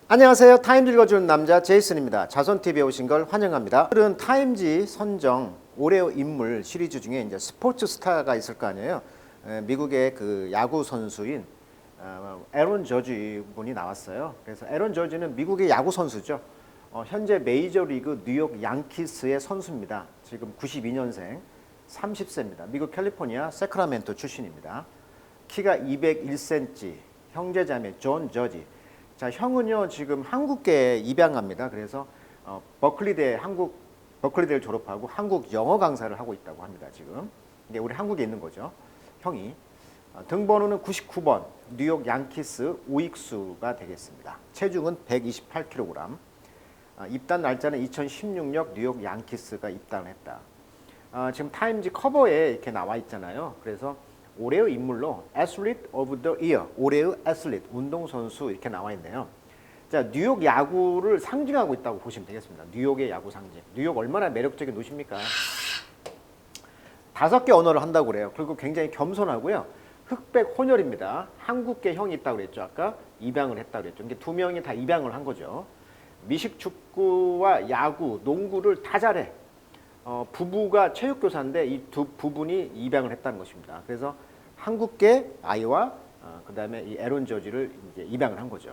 안녕하세요. 타임즈 읽어주는 남자 제이슨입니다. 자손TV에 오신 걸 환영합니다. 오늘은 타임지 선정 올해의 인물 시리즈 중에 이제 스포츠 스타가 있을 거 아니에요. 미국의 그 야구 선수인 에런 저지 분이 나왔어요. 그래서 에런 저지는 미국의 야구 선수죠. 현재 메이저리그 뉴욕 양키스의 선수입니다. 지금 92년생, 30세입니다. 미국 캘리포니아 세크라멘토 출신입니다. 키가 201cm, 형제자매 존 저지. 자, 형은요 지금 한국계에 입양합니다. 그래서 버클리대를 졸업하고 한국 영어 강사를 하고 있다고 합니다. 지금 이게 우리 한국에 있는 거죠. 형이 등번호는 99번 뉴욕 양키스 우익수가 되겠습니다. 체중은 128kg. 입단 날짜는 2016년 뉴욕 양키스가 입단을 했다. 지금 타임지 커버에 이렇게 나와 있잖아요. 그래서 올해의 인물로 Athlete of the Year, 올해의 애슬릿, 운동선수 이렇게 나와 있네요. 자, 뉴욕 야구를 상징하고 있다고 보시면 되겠습니다. 뉴욕의 야구 상징. 뉴욕 얼마나 매력적인 도시입니까? 5개 언어를 한다고 그래요. 그리고 굉장히 겸손하고요. 흑백 혼혈입니다. 한국계 형이 있다고 그랬죠. 아까 입양을 했다고 그랬죠. 이게 2명이 다 입양을 한 거죠. 미식 축구와 야구, 농구를 다 잘해. 부부가 체육교사인데 이 두 부분이 입양을 했다는 것입니다. 그래서 한국계 아이와 그다음에 이 에런 저지를 이제 입양을 한 거죠.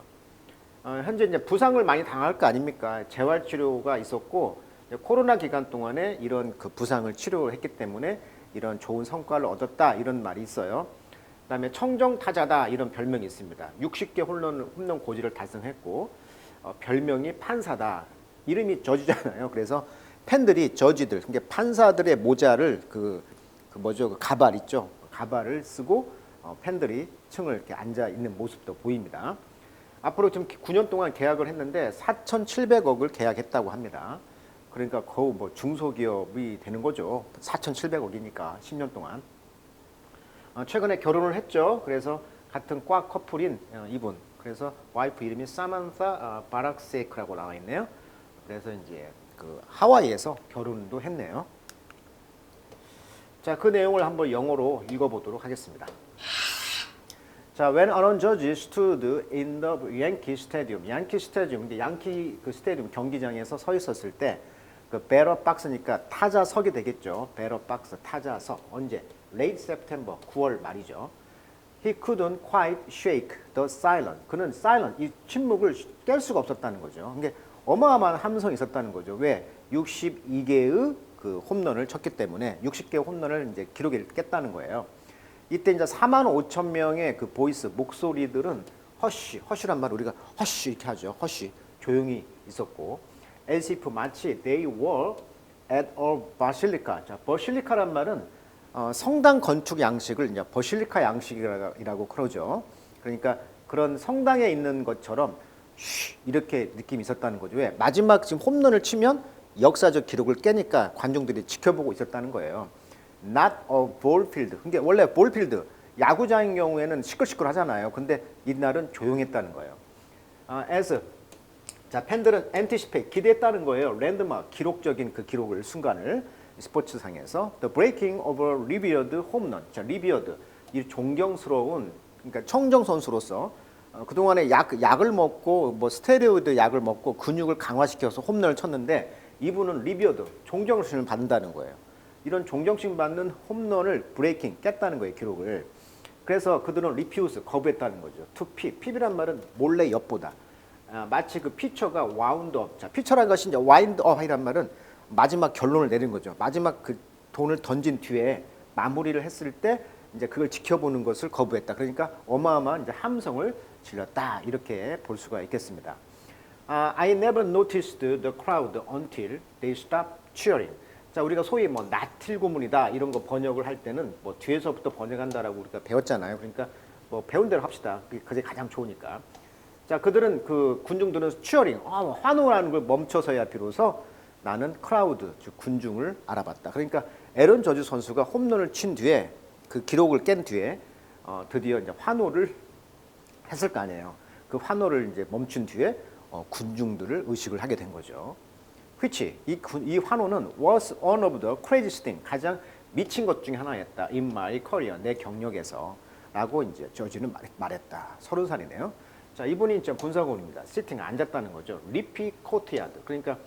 현재 이제 부상을 많이 당할 거 아닙니까? 재활 치료가 있었고 코로나 기간 동안에 이런 그 부상을 치료했기 때문에 이런 좋은 성과를 얻었다 이런 말이 있어요. 그다음에 청정 타자다 이런 별명이 있습니다. 60개 홈런 고지를 달성했고 별명이 판사다. 이름이 저지잖아요. 그래서 팬들이 저지들, 그러니까 판사들의 모자를 그 가발 있죠. 가발을 쓰고 팬들이 층을 이렇게 앉아 있는 모습도 보입니다. 앞으로 지금 9년 동안 계약을 했는데 4,700억을 계약했다고 합니다. 그러니까 거의 뭐 중소기업이 되는 거죠. 4,700억이니까 10년 동안. 최근에 결혼을 했죠. 그래서 같은 과 커플인 이분. 그래서 와이프 이름이 사만사 바락세이크라고 나와 있네요. 그래서 이제 그 하와이에서 결혼도 했네요. 자, 그 내용을 한번 영어로 읽어보도록 하겠습니다. 자, when Aaron Judge stood in the Yankee Stadium, 양키 스타디움, 이제 양키 그 스타디움 경기장에서 서 있었을 때, 그 배러 박스니까 타자석이 되겠죠. 배러 박스 타자석 언제? Late September, 9월 말이죠. He couldn't quite shake the silence. 그는 silence, 이 침묵을 깰 수가 없었다는 거죠. 그러니까 어마어마한 함성이 있었다는 거죠. 왜? 62개의 그 홈런을 쳤기 때문에 60개의 홈런을 이제 기록을 깼다는 거예요. 이때 이제 4만 5천 명의 그 보이스 목소리들은 허쉬란 말 우리가 허쉬 이렇게 하죠. 허쉬 조용히 있었고 as if 마치 they were at a basilica. 자, 버실리카란 말은 성당 건축 양식을 이제 버실리카 양식이라고 그러죠. 그러니까 그런 성당에 있는 것처럼 이렇게 느낌이 있었다는 거죠. 왜? 마지막 지금 홈런을 치면 역사적 기록을 깨니까 관중들이 지켜보고 있었다는 거예요. Not a ball field. 그러니까 원래 볼필드, 야구장인 경우에는 시끌시끌 하잖아요. 근데 이날은 조용했다는 거예요. 자, 팬들은 anticipate, 기대했다는 거예요. 랜드마크, 기록적인 그 기록을, 순간을 스포츠상에서 The breaking of a revered home run. 자, 리비어드, 이 존경스러운, 그러니까 청정 선수로서 그동안에 약을 먹고 뭐 스테로이드 약을 먹고 근육을 강화시켜서 홈런을 쳤는데 이분은 리비어드, 존경심을 받는다는 거예요. 이런 존경심 받는 홈런을 브레이킹, 깼다는 거예요, 기록을. 그래서 그들은 리퓨즈, 거부했다는 거죠. 투 핍, 핍이란 말은 몰래 엿보다. 마치 그 피처가 와운드업. 자, 피처라는 것이 이제 와인드업이란 말은 마지막 결론을 내린 거죠. 마지막 그 돈을 던진 뒤에 마무리를 했을 때 이제 그걸 지켜보는 것을 거부했다. 그러니까 어마어마한 이제 함성을 질렀다. 이렇게 볼 수가 있겠습니다. I never noticed the crowd until they stopped cheering. 자, 우리가 소위 뭐 나틀고문이다 이런 거 번역을 할 때는 뭐 뒤에서부터 번역한다라고 우리가 배웠잖아요. 그러니까 뭐 배운 대로 합시다. 그게 가장 좋으니까. 자, 그들은 그 군중들은 치어링, 환호하는 걸 멈춰서야 비로소 나는 크라우드, 즉 군중을 알아봤다. 그러니까 에런 저지 선수가 홈런을 친 뒤에 그 기록을 깬 뒤에 드디어 이제 환호를 했을 거 아니에요. 그 환호를 이제 멈춘 뒤에 군중들을 의식을 하게 된 거죠. which 이 환호는 was one of the craziest thing, 가장 미친 것 중에 하나였다. In my career, 내 경력에서 라고 이제 저지는 말했다. 30살이네요. 자, 이분이 이제 분사구문입니다. sitting 앉았다는 거죠. 리피 코트야드. 그러니까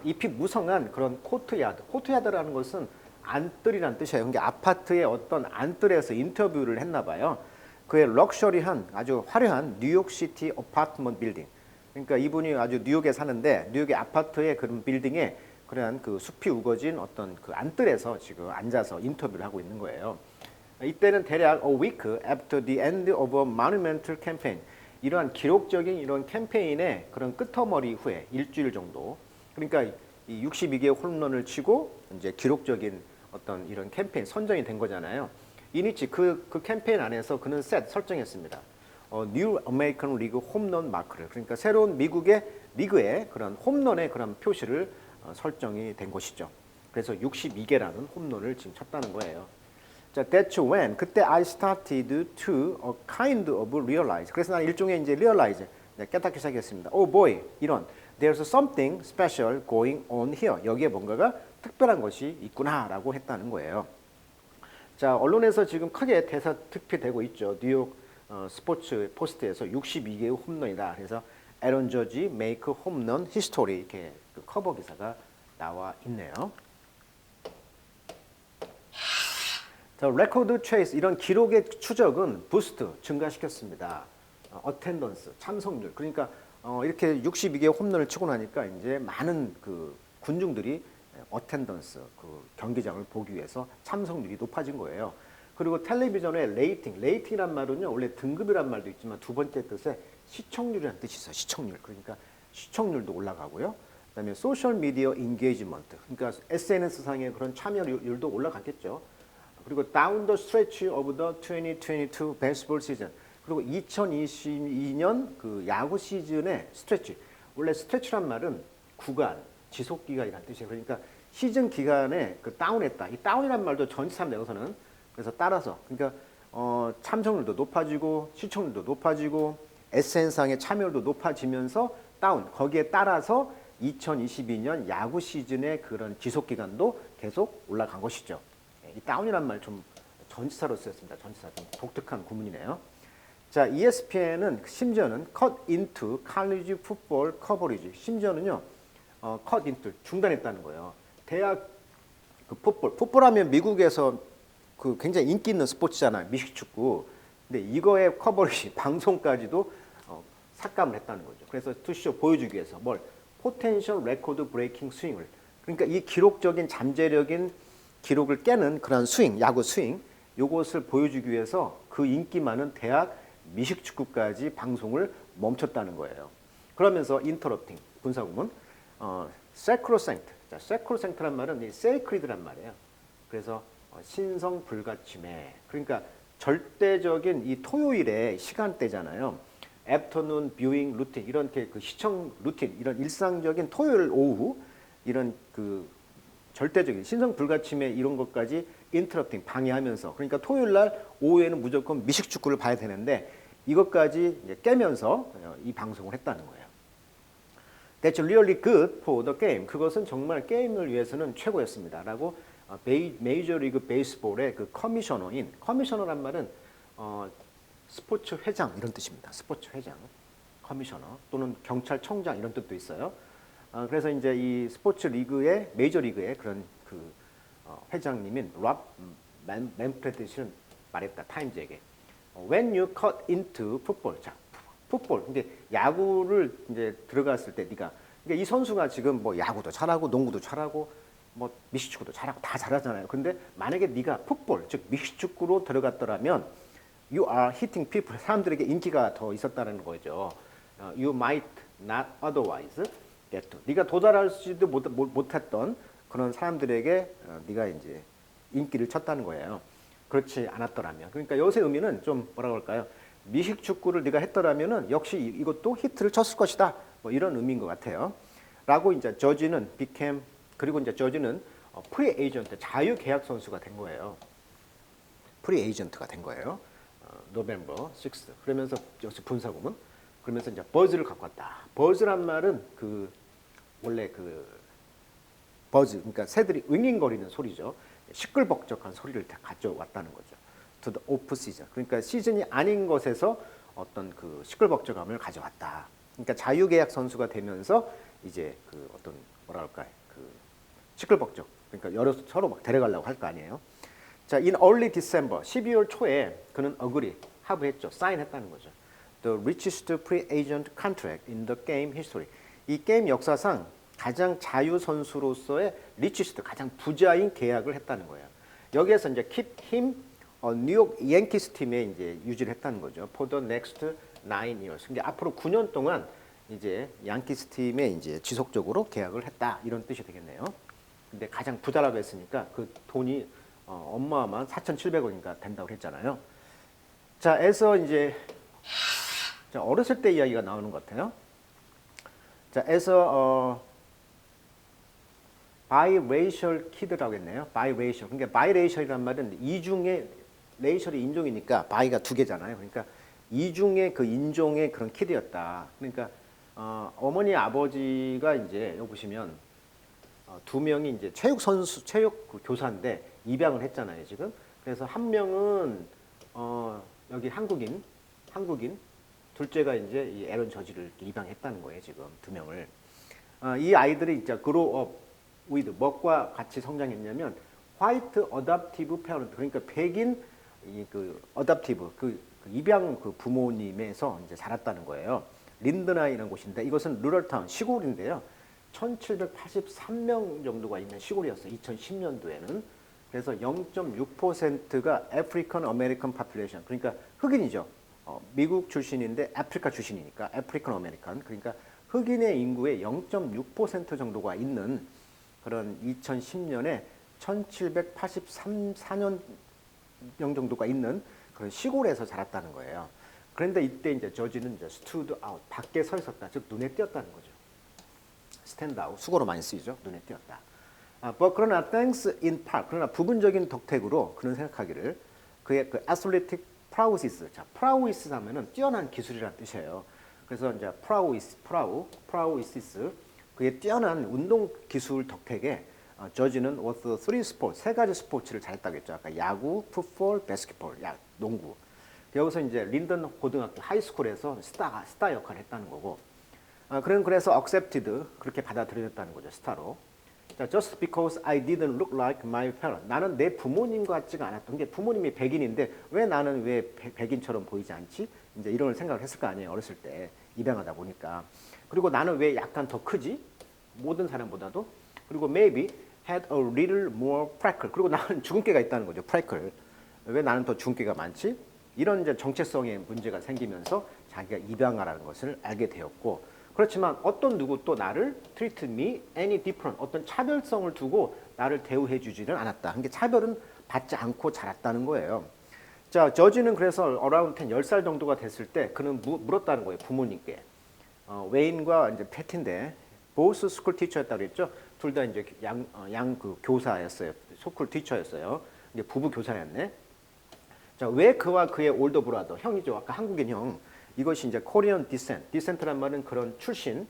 잎이 무성한 그런 코트야드. 코트야드라는 것은 안뜰이라는 뜻이에요. 그러니까 아파트의 어떤 안뜰에서 인터뷰를 했나 봐요. 그의 럭셔리한 아주 화려한 뉴욕시티 어파트먼트 빌딩. 그러니까 이분이 아주 뉴욕에 사는데 뉴욕의 아파트의 그런 빌딩에 그러한 그 숲이 우거진 어떤 그 안뜰에서 지금 앉아서 인터뷰를 하고 있는 거예요. 이때는 대략 a week after the end of a monumental campaign. 이러한 기록적인 이런 캠페인의 그런 끄트머리 후에 일주일 정도. 그러니까 이 62개의 홈런을 치고 이제 기록적인 어떤 이런 캠페인 선정이 된 거잖아요. 이니치 그 캠페인 안에서 그는 설정했습니다. New American League 홈런 마크를. 그러니까 새로운 미국의 리그의 그런 홈런의 그런 표시를 설정이 된 것이죠. 그래서 62개라는 홈런을 지금 쳤다는 거예요. 자, that's when 그때 I started to a kind of realize. 그래서 난 일종의 이제 realize 깨닫기 시작했습니다. Oh boy, 이런 there's something special going on here. 여기에 뭔가가 특별한 것이 있구나라고 했다는 거예요. 자, 언론에서 지금 크게 대사특필되고 있죠. 뉴욕 스포츠 포스트에서 62개의 홈런이다. 그래서 에런 저지 메이크 홈런 히스토리 이렇게 그 커버 기사가 나와 있네요. 자, 레코드 체이스 이런 기록의 추적은 부스트 증가시켰습니다. 어텐던스 참석률. 그러니까 이렇게 62개 홈런을 치고 나니까 이제 많은 그 군중들이 어텐던스 그 경기장을 보기 위해서 참석률이 높아진 거예요. 그리고 텔레비전의 레이팅이란 말은요 원래 등급이란 말도 있지만 두 번째 뜻에 시청률이라는 뜻이 있어요. 시청률. 그러니까 시청률도 올라가고요. 그다음에 소셜 미디어 인게이지먼트. 그러니까 SNS 상의 그런 참여율도 올라갔겠죠. 그리고 down the stretch of the 2022 baseball season. 그리고 2022년 그 야구 시즌의 스트레치. 원래 스트레치란 말은 구간, 지속 기간이라는 뜻이에요. 그러니까 시즌 기간에 그 다운했다. 이 다운이란 말도 전치사입니다. 여기서는. 그래서 따라서 그러니까 참석률도 높아지고 시청률도 높아지고 SNS상의 참여율도 높아지면서 다운. 거기에 따라서 2022년 야구 시즌의 그런 지속 기간도 계속 올라간 것이죠. 이 다운이란 말 좀 전치사로 쓰였습니다. 전치사 좀 독특한 구문이네요. 자, ESPN은 심지어는 cut into college football coverage. 심지어는요, cut into 중단했다는 거예요. 대학 그 풋볼하면 미국에서 그 굉장히 인기 있는 스포츠잖아요. 미식축구. 근데 이거의 커버리지 방송까지도 삭감을 했다는 거죠. 그래서 투쇼 보여주기 위해서 뭘 포텐셜 레코드 브레이킹 스윙을 그러니까 이 기록적인 잠재력인 기록을 깨는 그런 스윙, 야구 스윙 요것을 보여주기 위해서 그 인기 많은 대학 미식축구까지 방송을 멈췄다는 거예요. 그러면서 인터럽팅 분사구문 sacrosanct. 자, sacrosact란 말은 이 sacred란 말이에요. 그래서 신성 불가침해. 그러니까 절대적인 이 토요일의 시간대잖아요. 애프터눈 뷰잉 루틴 이렇게 그 시청 루틴 이런 일상적인 토요일 오후 이런 그 절대적인 신성 불가침해 이런 것까지 인터럽팅 방해하면서 그러니까 토요일 날 오후에는 무조건 미식축구를 봐야 되는데 이것까지 이제 깨면서 이 방송을 했다는 거예요. That's really good for the game. 그것은 정말 게임을 위해서는 최고였습니다. 라고 메이저 리그 베이스볼의 그 커미셔너란 말은 스포츠 회장 이런 뜻입니다. 스포츠 회장, 커미셔너 또는 경찰청장 이런 뜻도 있어요. 그래서 이제 이 스포츠 리그의 메이저 리그의 그런 그 회장님인 랍 맨프레드시는 말했다 타임즈에게. When you cut into football, 자, 풋볼. 근데 야구를 이제 들어갔을 때 네가 그러니까 이 선수가 지금 뭐 야구도 잘하고 농구도 잘하고 뭐 미식축구도 잘하고 다 잘하잖아요. 근데 만약에 네가 풋볼 즉 미식축구로 들어갔더라면 you are hitting people 사람들에게 인기가 더 있었다는 거죠. You might not otherwise get to. 네가 도달할지도 못했던 그런 사람들에게 네가 이제 인기를 쳤다는 거예요. 그렇지 않았더라면. 그러니까 여기서 의미는 좀 뭐라고 할까요? 미식축구를 네가 했더라면은 역시 이것도 히트를 쳤을 것이다. 뭐 이런 의미인 것 같아요. 라고 이제 저지는 그리고 이제 저지는 프리 에이전트 자유 계약 선수가 된 거예요. 프리 에이전트가 된 거예요. 노벰버 6. 그러면서 역시 분사구문. 그러면서 이제 버즈를 갖고 왔다. 버즈란 말은 그 원래 그 버즈 그러니까 새들이 윙윙거리는 소리죠. 시끌벅적한 소리를 다 가져왔다는 거죠. To the off season. 그러니까 시즌이 아닌 것에서 어떤 그 시끌벅적함을 가져왔다. 그러니까 자유계약 선수가 되면서 이제 그 어떤 뭐라 할까요? 그 시끌벅적. 그러니까 여러 서로 막 데려가려고 할 거 아니에요. 자, in early December, 12월 초에 그는 agree, 합의했죠. 사인했다는 거죠. The richest free agent contract in the game history. 이 게임 역사상 가장 자유 선수로서의 richest, 가장 부자인 계약을 했다는 거예요. 여기에서 이제 keep him 뉴욕 양키스 팀에 이제 유지를 했다는 거죠. For the next 9 years. 근데 앞으로 9년 동안 이제 양키스 팀에 이제 지속적으로 계약을 했다 이런 뜻이 되겠네요. 근데 가장 부자라고 했으니까 그 돈이 어마어마한 4,700억인가 된다고 했잖아요. 자, 에서 이제 자, 어렸을 때 이야기가 나오는 것 같아요. 자, 에서 biracial kid라고 했네요. biracial. 그러니까 biracial이란 말은 이중의 레이셜이 인종이니까 바이가 두 개잖아요. 그러니까 이중의 그 인종의 그런 키드였다. 그러니까 어머니 아버지가 이제 여기 보시면 두 명이 이제 체육 선수, 체육 그 교사인데 입양을 했잖아요, 지금. 그래서 한 명은 여기 한국인, 둘째가 이제 이 에런 저지를 입양했다는 거예요, 지금 두 명을. 이 아이들이 이제 grow up with 뭐과 같이 성장했냐면 white adoptive parent, 그러니까 백인 그 adoptive 그 입양 그 부모님에서 이제 자랐다는 거예요. 린드나이라는 곳인데 이것은 루럴타운 시골인데요. 1,783명 정도가 있는 시골이었어요. 2010년도에는. 그래서 0.6%가 아프리칸 아메리칸 파퓰레이션. 그러니까 흑인이죠. 미국 출신인데 아프리카 출신이니까 아프리칸 아메리칸. 그러니까 흑인의 인구의 0.6% 정도가 있는 그런 2010년에 1,784명 정도가 있는 그런 시골에서 자랐다는 거예요. 그런데 이때 이제 저지는 이제 stood out, 밖에 서 있었다. 즉 눈에 띄었다는 거죠. stand out, 수고로 많이 쓰이죠. 눈에 띄었다. but 그러나 thanks in part, 그러나 부분적인 덕택으로 그는 생각하기를 그의 그 athletic prowess, 자 prowess 하면은 뛰어난 기술이라는 뜻이에요. 그래서 이제 prowess, 그의 뛰어난 운동 기술 덕택에 저지는 was three sports, 세 가지 스포츠를 잘했다고 했죠. 아까 야구, 풋볼, 바스켓볼, 농구. 여기서 이제 린던 고등학교 하이스쿨에서 스타 역할을 했다는 거고. 그래서 accepted, 그렇게 받아들여졌다는 거죠. 스타로. 자, just because I didn't look like my parents. 나는 내 부모님 같지가 않았던 게 부모님이 백인인데 왜 나는 왜 백인처럼 보이지 않지? 이제 이런 생각을 했을 거 아니에요. 어렸을 때 입양하다 보니까. 그리고 나는 왜 약간 더 크지? 모든 사람보다도. 그리고 maybe had a little more freckle. 그리고 나는 주근깨가 있다는 거죠. freckle. 왜 나는 더 주근깨가 많지? 이런 이제 정체성의 문제가 생기면서 자기가 입양하라는 것을 알게 되었고, 그렇지만 어떤 누구 또 나를 treat me any different, 어떤 차별성을 두고 나를 대우해 주지는 않았다. 그러니까 차별은 받지 않고 자랐다는 거예요. 자, 저지는 그래서 around 10살 정도가 됐을 때 그는 물었다는 거예요. 부모님께. 웨인과 이제 패티인데 both school teacher였다고 그랬죠. 둘 다 이제 양 그 교사였어요. 스쿨 티처였어요. 이제 부부 교사였네. 자, 왜 그와 그의 올더 브라더, 형이죠. 아까 한국인 형. 이것이 이제 코리안 디센트. 디센트란 말은 그런 출신,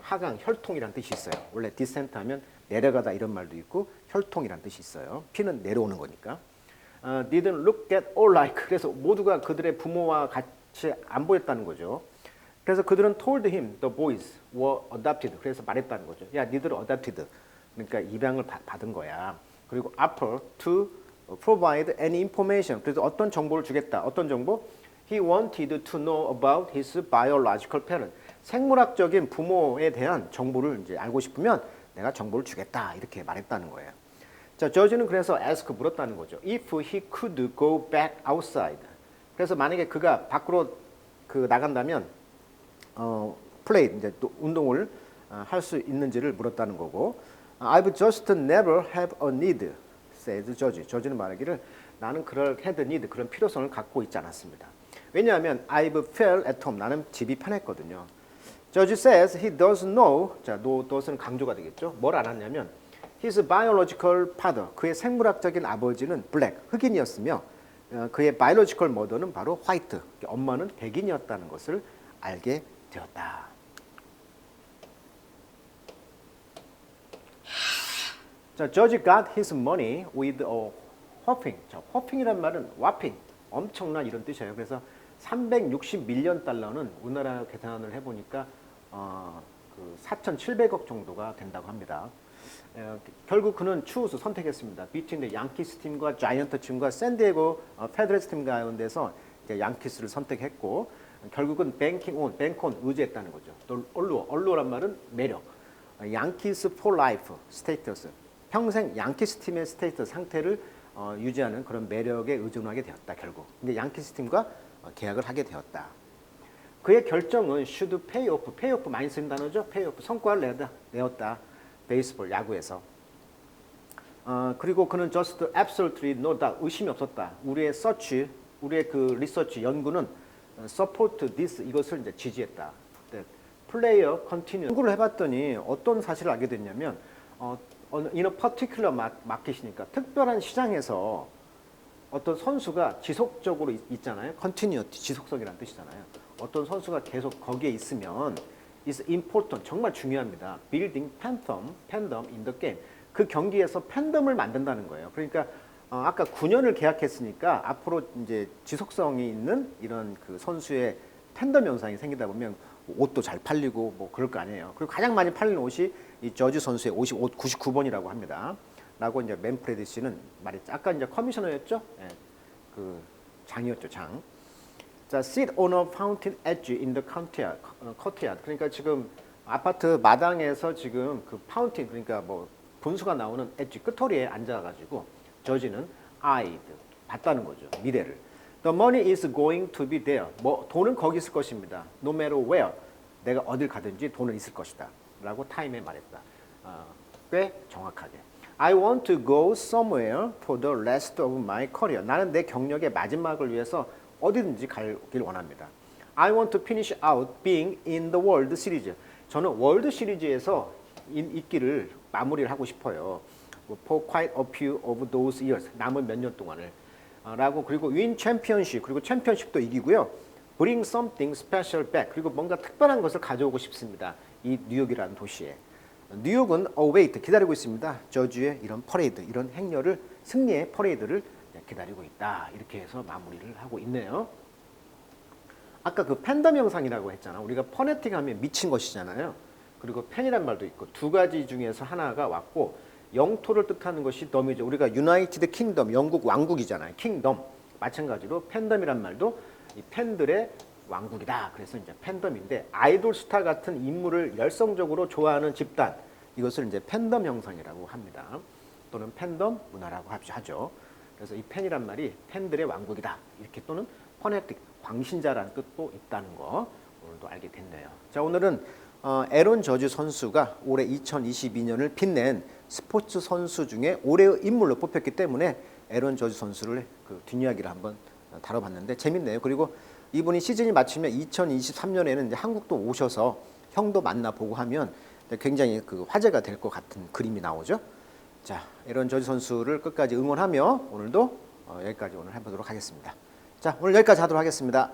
하강, 혈통이란 뜻이 있어요. 원래 디센트 하면 내려가다 이런 말도 있고 혈통이란 뜻이 있어요. 피는 내려오는 거니까. didn't look at all like. 그래서 모두가 그들의 부모와 같이 안 보였다는 거죠. 그래서 그들은 told him the boys were adopted. 그래서 말했다는 거죠. 야, 니들 adopted. 그러니까 입양을 받은 거야. 그리고 offer to provide any information. 그래서 어떤 정보를 주겠다. 어떤 정보? He wanted to know about his biological parent. 생물학적인 부모에 대한 정보를 이제 알고 싶으면 내가 정보를 주겠다. 이렇게 말했다는 거예요. 자, 저지는 그래서 ask 물었다는 거죠. If he could go back outside. 그래서 만약에 그가 밖으로 나간다면 play 이제 또 운동을 할 수 있는지를 물었다는 거고. I've just never have a need, said 저지. 저지는 말하기를 나는 그럴 had need, 그런 필요성을 갖고 있지 않았습니다. 왜냐하면 I've felt at home, 나는 집이 편했거든요. 저지 says he does know, 자, does는 강조가 되겠죠. 뭘 알았냐면 his biological father, 그의 생물학적인 아버지는 black, 흑인이었으며 그의 biological mother는 바로 white, 엄마는 백인이었다는 것을 알게 되었다. 자, George got his money with a whopping. 자, whopping이란 말은 whopping, 엄청난 이런 뜻이에요. 그래서 360밀리언 달러는 우리나라 계산을 해보니까 그 4,700억 정도가 된다고 합니다. 결국 그는 추우수 선택했습니다. 비트윈 양키스 팀과 자이언트 팀과 샌디에고 패드레스 팀 가운데서 이제 양키스를 선택했고 결국은 뱅크온 의지했다는 거죠. 또 얼루어란 말은 매력. 양키스 for life 스테이터스. 평생 양키스 팀의 스테이터스 상태를 유지하는 그런 매력에 의존하게 되었다. 결국. 근데 양키스 팀과 계약을 하게 되었다. 그의 결정은 should pay off. pay off 많이 쓰는 단어죠. pay off. 성과를 내었다. 베이스볼 야구에서. 그리고 그는 just absolutely no doubt 의심이 없었다. 우리의 search, 우리의 그 리서치 연구는 support this 이것을 이제 지지했다. player continue 연구를 해봤더니 어떤 사실을 알게 됐냐면 in a particular market이니까 특별한 시장에서 어떤 선수가 지속적으로 있잖아요. continuity 지속성이라는 뜻이잖아요. 어떤 선수가 계속 거기에 있으면 is important 정말 중요합니다. building fandom in the game 그 경기에서 팬덤을 만든다는 거예요. 그러니까 아까 9년을 계약했으니까 앞으로 이제 지속성이 있는 이런 그 선수의 팬덤 현상이 생기다 보면 옷도 잘 팔리고 뭐 그럴 거 아니에요. 그리고 가장 많이 팔리는 옷이 이 저지 선수의 옷 99번이라고 합니다. 라고 이제 맨프레디 씨는 말했죠. 아까 이제 커미셔너였죠? 네, 그 장이었죠, 장. 자, sit on a fountain edge in the courtyard. 그러니까 지금 아파트 마당에서 지금 그 파운틴 그러니까 뭐 분수가 나오는 엣지 끝토리에 앉아가지고 저지는 eyed 봤다는 거죠. 미래를. The money is going to be there. 뭐 돈은 거기 있을 것입니다. No matter where. 내가 어딜 가든지 돈은 있을 것이다. 라고 타임에 말했다. 꽤 정확하게. I want to go somewhere for the rest of my career. 나는 내 경력의 마지막을 위해서 어디든지 가길 원합니다. I want to finish out being in the World Series. 저는 월드 시리즈에서 있기를 마무리를 하고 싶어요. For quite a few of those years. 남은 몇 년 동안을. 라고 그리고 win championship 그리고 챔피언십도 이기고요. Bring something special back. 그리고 뭔가 특별한 것을 가져오고 싶습니다. 이 뉴욕이라는 도시에. 뉴욕은 await 기다리고 있습니다. 저주의 이런 퍼레이드, 이런 행렬을 승리의 퍼레이드를 기다리고 있다. 이렇게 해서 마무리를 하고 있네요. 아까 그 팬덤 형상이라고 했잖아. 우리가 퍼네틱 하면 미친 것이잖아요. 그리고 팬이란 말도 있고 두 가지 중에서 하나가 왔고 영토를 뜻하는 것이 덤이죠. 우리가 유나이티드 킹덤, 영국 왕국이잖아요. 킹덤. 마찬가지로 팬덤이란 말도 이 팬들의 왕국이다. 그래서 이제 팬덤인데 아이돌 스타 같은 인물을 열성적으로 좋아하는 집단 이것을 이제 팬덤 형상이라고 합니다. 또는 팬덤 문화라고 하죠. 그래서 이 팬이란 말이 팬들의 왕국이다. 이렇게 또는 퍼네틱 광신자라는 뜻도 있다는 거 오늘도 알게 됐네요. 자, 오늘은 에런 저지 선수가 올해 2022년을 빛낸 스포츠 선수 중에 올해의 인물로 뽑혔기 때문에 에런 저지 선수를 그 뒷이야기를 한번 다뤄봤는데 재밌네요. 그리고 이분이 시즌이 마치면 2023년에는 이제 한국도 오셔서 형도 만나보고 하면 굉장히 그 화제가 될 것 같은 그림이 나오죠. 자, 에런 저지 선수를 끝까지 응원하며 오늘도 여기까지 오늘 해보도록 하겠습니다. 자, 오늘 여기까지 하도록 하겠습니다.